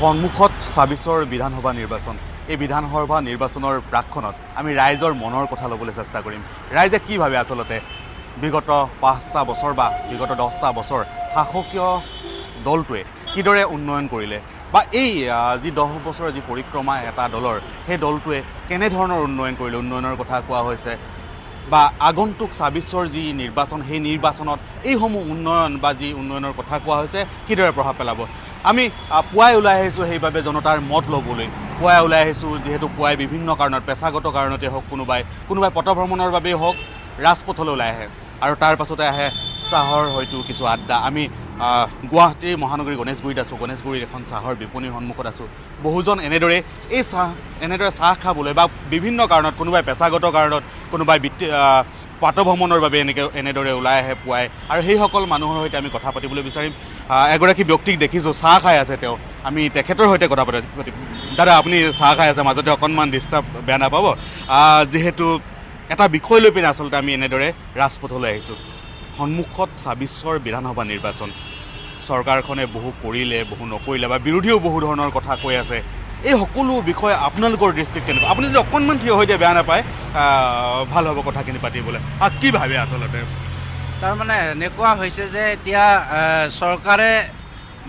সন্মুখত ২৬ৰ বিধানসভা নিৰ্বাচন। এই বিধানসভা নিৰ্বাচনৰ প্ৰাক্ষণত আমি ৰাইজৰ মনৰ কথা ল'বলৈ চেষ্টা কৰিম। ৰাইজে কি ভাবে আচলতে বিগত ৫টা বছৰ বা বিগত 10টা বছৰ শাসকীয় দলটোৱে কিদৰে উন্নয়ন কৰিলে বা এই যি 10 বছৰৰ যি পৰিক্ৰমা এটা দলৰ সেই দলটোৱে কেনেধৰণৰ উন্নয়ন কৰিলে, উন্নয়নৰ কথা কোৱা হৈছে বা আগন্তুক ২৬ৰ যি নিৰ্বাচন সেই নিৰ্বাচনত এইসমূহ উন্নয়ন বা যি উন্নয়নৰ কথা কোৱা হৈছে কিদৰে প্ৰভাৱ পেলাব। আমি পুৱাই ওলাই আহিছোঁ সেইবাবে জনতাৰ মত ল'বলৈ। পুৱাই ওলাই আহিছোঁ যিহেতু পুৱাই বিভিন্ন কাৰণত, পেছাগত কাৰণতে হওক, কোনোবাই পথভ্ৰমণৰ বাবেই হওক ৰাজপথলৈ ওলাই আহে আৰু তাৰ পাছতে আহে চাহৰ হয়তো কিছু আড্ডা। আমি গুৱাহাটীৰ মহানগৰী গণেশগুৰিত আছোঁ। গণেশগুৰিৰ এখন চাহৰ বিপণীৰ সন্মুখত আছোঁ। বহুজন এনেদৰে চাহ খাবলৈ বা বিভিন্ন কাৰণত, কোনোবাই পেছাগত কাৰণত, কোনোবাই পথভ্ৰমণৰ বাবে এনেদৰে ওলাই আহে পুৱাই, আৰু সেইসকল মানুহৰ সৈতে আমি কথা পাতিবলৈ বিচাৰিম। এগৰাকী ব্যক্তিক দেখিছোঁ চাহ খাই আছে, আমি তেখেতৰ সৈতে কথা পাতিম। দাদা, আপুনি চাহ খাই আছে, মাজতে অকণমান ডিষ্টাৰ্ব বেয়া নাপাব। যিহেতু এটা বিষয় লৈ পিনে আচলতে আমি এনেদৰে ৰাজপথলৈ আহিছোঁ। সন্মুখত ২৬ৰ বিধানসভা নিৰ্বাচন। চৰকাৰখনে বহু কৰিলে, বহু নকৰিলে বা বিৰোধীও বহু ধৰণৰ কথা কৈ আছে। এই সকলো বিষয়ে আপোনালোকৰ দৃষ্টিত কেনেকুৱা? আপুনি যদি অকণমান থিয় হৈ দিয়ে বেয়া নাপায়, ভাল হ'ব কথাখিনি পাতিবলৈ। কি ভাবে আচলতে? তাৰমানে এনেকুৱা হৈছে যে এতিয়া চৰকাৰে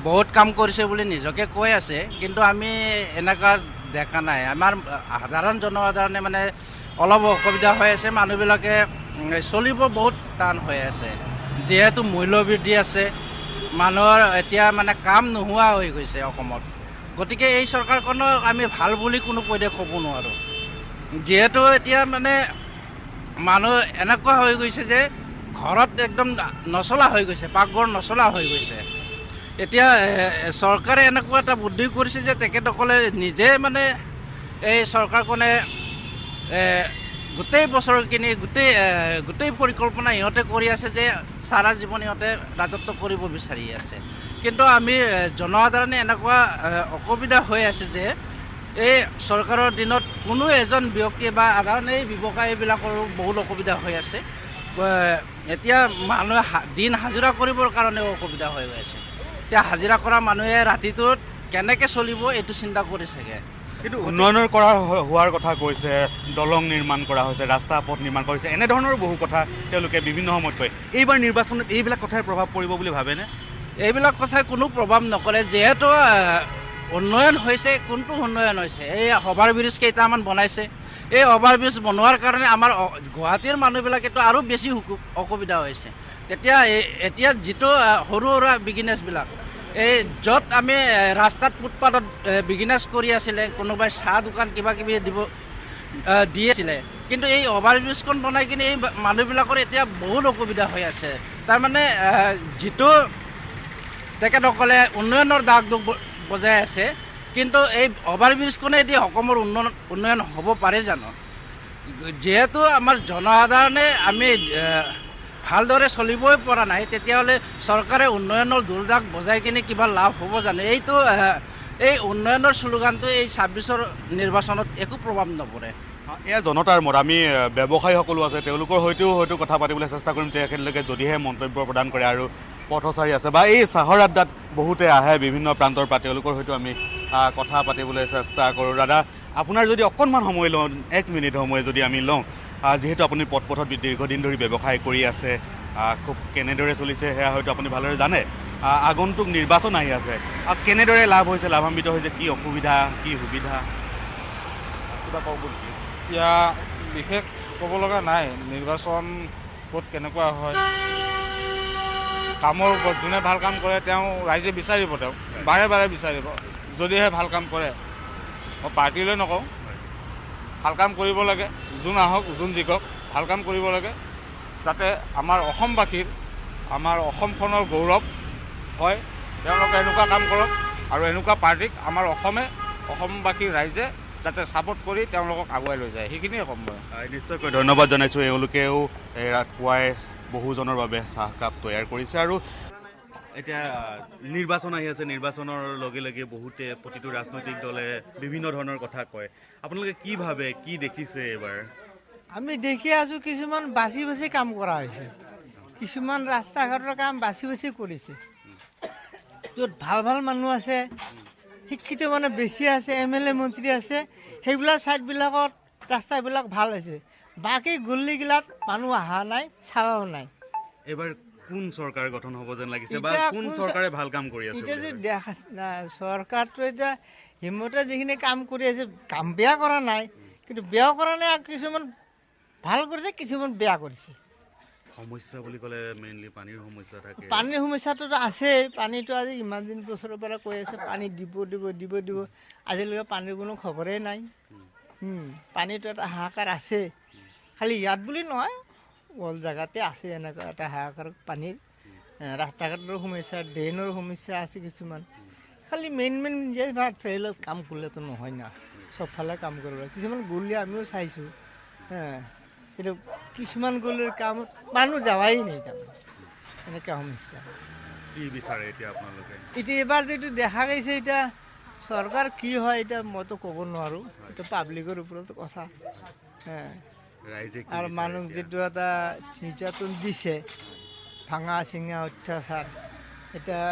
বহুত কাম কৰিছে বুলি নিজকে কৈ আছে, কিন্তু আমি এনেকুৱা দেখা নাই। আমাৰ সাধাৰণ জনসাধাৰণে মানে অলপ অসুবিধা হৈ আছে। মানুহবিলাকে চলিব বহুত টান হৈ আছে, যিহেতু মূল্যবৃদ্ধি আছে। মানুহৰ এতিয়া মানে কাম নোহোৱা হৈ গৈছে অসমত। গতিকে এই চৰকাৰখনক আমি ভাল বুলি কোনো পধ্যে ক'ব নোৱাৰোঁ, যিহেতু এতিয়া মানে মানুহ এনেকুৱা হৈ গৈছে যে ঘৰত একদম নচলা হৈ গৈছে, পাকঘৰ নচলা হৈ গৈছে। এতিয়া চৰকাৰে এনেকুৱা এটা বুদ্ধি কৰিছে যে তেখেতসকলে নিজে মানে এই চৰকাৰখনে গোটেই বছৰখিনি গোটেই পৰিকল্পনা ইহঁতে কৰি আছে যে চাৰা জীৱন ইহঁতে ৰাজত্ব কৰিব বিচাৰি আছে। কিন্তু আমি জনসাধাৰণে এনেকুৱা অসুবিধা হৈ আছে যে এই চৰকাৰৰ দিনত কোনো এজন ব্যক্তি বা সাধাৰণ এই ব্যৱসায়ীবিলাকৰো বহুত অসুবিধা হৈ আছে। এতিয়া মানুহে দিন হাজিৰা কৰিবৰ কাৰণেও অসুবিধা হৈ আছে। এতিয়া হাজিৰা কৰা মানুহে ৰাতিটোত কেনেকৈ চলিব এইটো চিন্তা কৰি চাগে। কিন্তু উন্নয়নৰ হোৱাৰ কথা কৈছে, দলং নিৰ্মাণ কৰা হৈছে, ৰাস্তা পথ নিৰ্মাণ কৰিছে, এনেধৰণৰ বহু কথা তেওঁলোকে বিভিন্ন সময়ত কয়। এইবাৰ নিৰ্বাচনত এইবিলাক কথাই প্ৰভাৱ পৰিব বুলি ভাবেনে? এইবিলাক কথাই কোনো প্ৰভাৱ নকৰে, যিহেতু উন্নয়ন হৈছে। কোনটো উন্নয়ন হৈছে? এই অভাৰ ব্ৰিজ কেইটামান বনাইছে। এই অভাৰ ব্ৰিজ বনোৱাৰ কাৰণে আমাৰ গুৱাহাটীৰ মানুহবিলাকেতো আৰু বেছি অসুবিধা হৈছে। এতিয়া যিটো সৰু সুৰা বিজনেছবিলাক, এই য'ত আমি ৰাস্তাত ফুটপাথত বিজনেছ কৰি আছিলে, কোনোবাই চাহ দোকান কিবা কিবি দি আছিলে, কিন্তু এই অভাৰ ব্ৰিজখন বনাই কিনে এই মানুহবিলাকৰ এতিয়া বহুত অসুবিধা হৈ আছে। তাৰমানে যিটো তেখেতসকলে উন্নয়নৰ দাগ বজাই আছে, কিন্তু এই অভাৰ ব্ৰিজখনে এতিয়া অসমৰ উন্নয়ন হ'ব পাৰে জানো? যিহেতু আমাৰ জনসাধাৰণে আমি ভালদৰে চলিবই পৰা নাই, তেতিয়াহ'লে চৰকাৰে উন্নয়নৰ দুৰ্দাগ বজাই কিনে কিবা লাভ হ'ব জানো? এই উন্নয়নৰ শ্লোগানটো এই ২৬ৰ নিৰ্বাচনত একো প্ৰভাৱ নপৰে। এয়া জনতাৰ মত। আমি ব্যৱসায়ীসকলো আছে, তেওঁলোকৰ সৈতেও হয়তো কথা পাতিবলৈ চেষ্টা কৰিম তেখেতলোকে যদিহে মন্তব্য প্ৰদান কৰে। আৰু পথচাৰী আছে বা এই চাহৰ আড্ডাত বহুতে আহে বিভিন্ন প্ৰান্তৰ পৰা, তেওঁলোকৰ হয়তো আমি কথা পাতিবলৈ চেষ্টা কৰোঁ। দাদা, আপোনাৰ যদি অকণমান সময় লওঁ, 1 মিনিট সময় যদি আমি লওঁ, যিহেতু আপুনি পথত দীৰ্ঘদিন ধৰি ব্যৱসায় কৰি আছে, খুব কেনেদৰে চলিছে সেয়া হয়তো আপুনি ভালদৰে জানে। আগন্তুক নিৰ্বাচন আহি আছে, কেনেদৰে লাভ হৈছে, লাভান্বিত হৈছে, কি অসুবিধা, কি সুবিধা, কিবা কওক নেকি? এতিয়া বিশেষ ক'ব লগা নাই। নিৰ্বাচন ক'ত কেনেকুৱা হয়, কামৰ ওপৰত। যোনে ভাল কাম কৰে তেওঁ ৰাইজে বিচাৰিব, তেওঁ বাৰে বাৰে বিচাৰিব। যদিহে ভাল কাম কৰে, মই পাৰ্টিলৈ নকওঁ, ভাল কাম কৰিব লাগে। যোন আহক, যোন জিকক, ভাল কাম কৰিব লাগে, যাতে আমাৰ অসমবাসীৰ, আমাৰ অসমখনৰ গৌৰৱ হয়। তেওঁলোকে এনেকুৱা কাম কৰক আৰু এনেকুৱা পাৰ্টিক আমাৰ অসমবাসীৰ ৰাইজে যাতে ছাপোৰ্ট কৰি তেওঁলোকক আগুৱাই লৈ যায়, সেইখিনিয়ে ক'ম মই। নিশ্চয়কৈ ধন্যবাদ জনাইছোঁ। এওঁলোকেও ৰাতিপুৱাই বহুজনৰ বাবে চাহকাপ তৈয়াৰ কৰিছে। আৰু এতিয়া নিৰ্বাচন আহি আছে, নিৰ্বাচনৰ লগে লগে বহুতে, প্ৰতিটো ৰাজনৈতিক দলে বিভিন্ন ধৰণৰ কথা কয়। আপোনালোকে কি ভাবে, কি দেখিছে এইবাৰ? আমি দেখি আছোঁ কিছুমান বাছি বাছি কাম কৰা হৈছে, কিছুমান ৰাস্তা ঘাটৰ কাম বাছি বাছি কৰিছে। য'ত ভাল ভাল মানুহ আছে শিক্ষিত মানে বেছি আছে, MLA মন্ত্ৰী আছে, সেইবিলাক ছাইডবিলাকত ৰাস্তাবিলাক ভাল হৈছে। বাকী গল্লীগিলাত মানুহ অহা নাই, চাৱাও নাই। এইবাৰ কোন চৰকাৰ গঠন হ'ব যেন লাগিছে বা এতিয়া কোন কোন চৰকাৰে ভাল কাম কৰি আছে এতিয়া বুলি যে ভাবে? দেখা চৰকাৰটো এতিয়া হিমতে যিখিনি কাম কৰি আছে, কাম বেয়া কৰা নাই, কিন্তু বেয়াও কৰা নাই, আৰু কিছুমান ভাল কৰিছে, কিছুমান বেয়া কৰিছে। সমস্যা বুলি ক'লে মেইনলি পানীৰ সমস্যা থাকে। পানীৰ সমস্যাটোতো আছেই। পানীটো আজি ইমান দিন বছৰৰ পৰা কৈ আছে পানী দিব দিব দিব দিব, আজিলৈকে পানীৰ কোনো খবৰেই নাই। পানীটো এটা হাহাকাৰ আছে, খালি ইয়াত বুলি নহয়, অল জেগাতে আছে এনেকুৱা এটা হাহাকাৰ পানীৰ। ৰাস্তা ঘাটৰ সমস্যা, ড্ৰেইনৰ সমস্যা আছে কিছুমান। খালি মেইন যে ট্ৰেইলত কাম কৰিলেতো নহয় না, চবফালে কাম কৰিব লাগে। কিছুমান গলি আমিও চাইছোঁ, কিন্তু কিছুমান গলিৰ কামত মানুহ যাৱাই নাই, তাৰমানে এনেকুৱা সমস্যা। কি বিচাৰে এতিয়া আপোনালোকে? এতিয়া এইবাৰ যিটো দেখা গৈছে, এতিয়া চৰকাৰ কি হয় এতিয়া মইতো ক'ব নোৱাৰোঁ, এইটো পাব্লিকৰ ওপৰত কথা। ৰাইজে কি আৰু বিচাৰে মানুহক এতিয়া? যিটো এটা নিৰ্যাতন দিছে, ভাঙা চিঙা অত্যাচাৰ, এতিয়া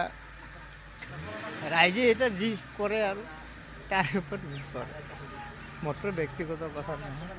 ৰাইজে এতিয়া যি কৰে আৰু তাৰ ওপৰত নিৰ্ভৰ, মোৰতো ব্যক্তিগত কথা নহয়।